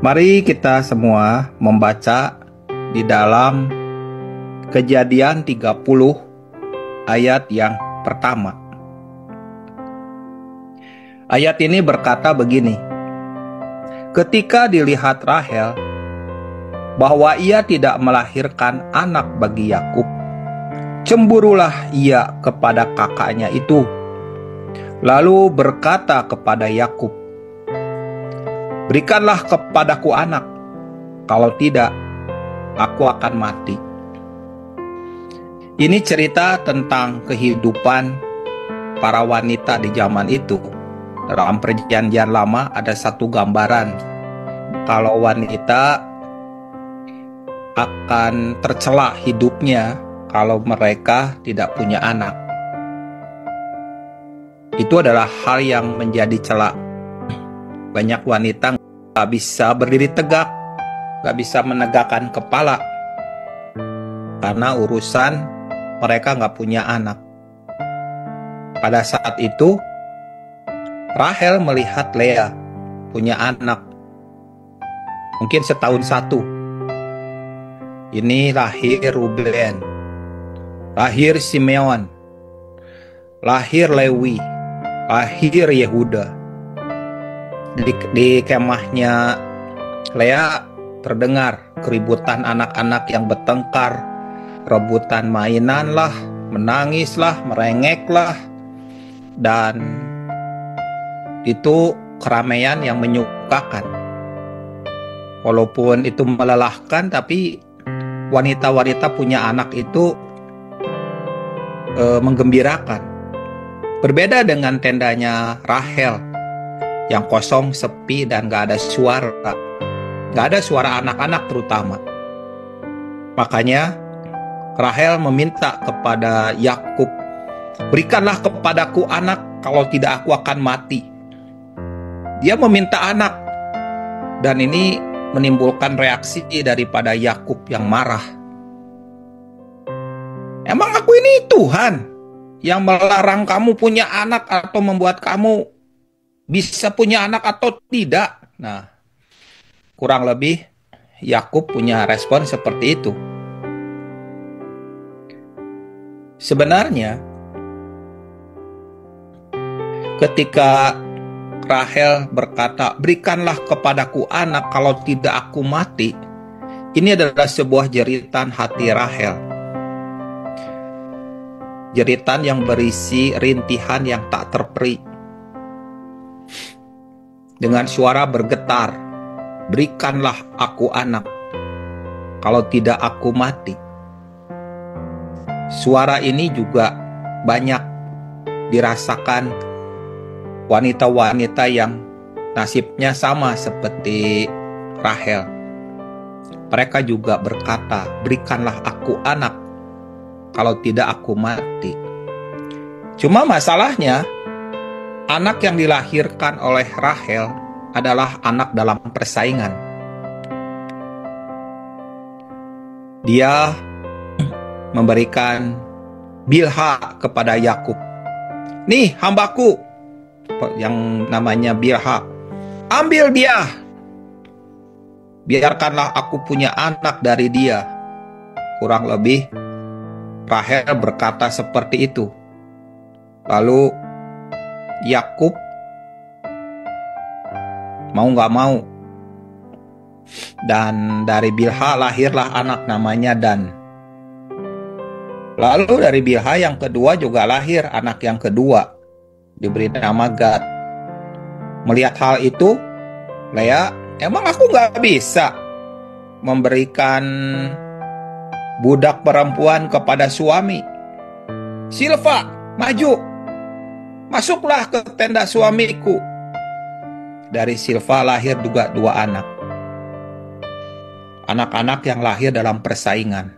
Mari kita semua membaca di dalam Kejadian 30 ayat yang pertama. Ayat ini berkata begini: ketika dilihat Rahel bahwa ia tidak melahirkan anak bagi Yakub, cemburulah ia kepada kakaknya itu, lalu berkata kepada Yakub, "Berikanlah kepadaku anak, kalau tidak, aku akan mati." Ini cerita tentang kehidupan para wanita di zaman itu. Dalam Perjanjian Lama ada satu gambaran kalau wanita akan tercela hidupnya kalau mereka tidak punya anak. Itu adalah hal yang menjadi cela. Banyak wanita gak bisa berdiri tegak, gak bisa menegakkan kepala, karena urusan mereka gak punya anak. Pada saat itu, Rahel melihat Lea punya anak, mungkin setahun satu. Ini lahir Ruben, lahir Simeon, lahir Lewi, lahir Yehuda. Di kemahnya Lea terdengar keributan anak-anak yang bertengkar, rebutan mainan lah, menangis lah, merengek lah, dan itu keramaian yang menyukakan. Walaupun itu melelahkan, tapi wanita-wanita punya anak itu menggembirakan. Berbeda dengan tendanya Rahel yang kosong, sepi, dan gak ada suara. Gak ada suara anak-anak terutama. Makanya Rahel meminta kepada Yakub, "Berikanlah kepadaku anak, kalau tidak aku akan mati." Dia meminta anak, dan ini menimbulkan reaksi daripada Yakub yang marah. "Emang aku ini Tuhan yang melarang kamu punya anak atau membuat kamu bisa punya anak atau tidak?" Nah, kurang lebih Yakub punya respon seperti itu. Sebenarnya ketika Rahel berkata, "Berikanlah kepadaku anak, kalau tidak aku mati," ini adalah sebuah jeritan hati Rahel. Jeritan yang berisi rintihan yang tak terperi. Dengan suara bergetar, "Berikanlah aku anak, kalau tidak aku mati." Suara ini juga banyak dirasakan wanita-wanita yang nasibnya sama seperti Rahel. Mereka juga berkata, "Berikanlah aku anak, kalau tidak aku mati." Cuma masalahnya, anak yang dilahirkan oleh Rahel adalah anak dalam persaingan. Dia memberikan Bilha kepada Yakub. "Nih hambaku," yang namanya Bilha, "ambil dia. Biarkanlah aku punya anak dari dia." Kurang lebih Rahel berkata seperti itu. Lalu Yakub mau gak mau, dan dari Bilha lahirlah anak namanya Dan. Lalu dari Bilha yang kedua juga lahir anak yang kedua, diberi nama Gad. Melihat hal itu, Lea, "Emang aku gak bisa memberikan budak perempuan kepada suami? Silva, maju, masuklah ke tenda suamiku." Dari Silva lahir juga dua anak. Anak-anak yang lahir dalam persaingan.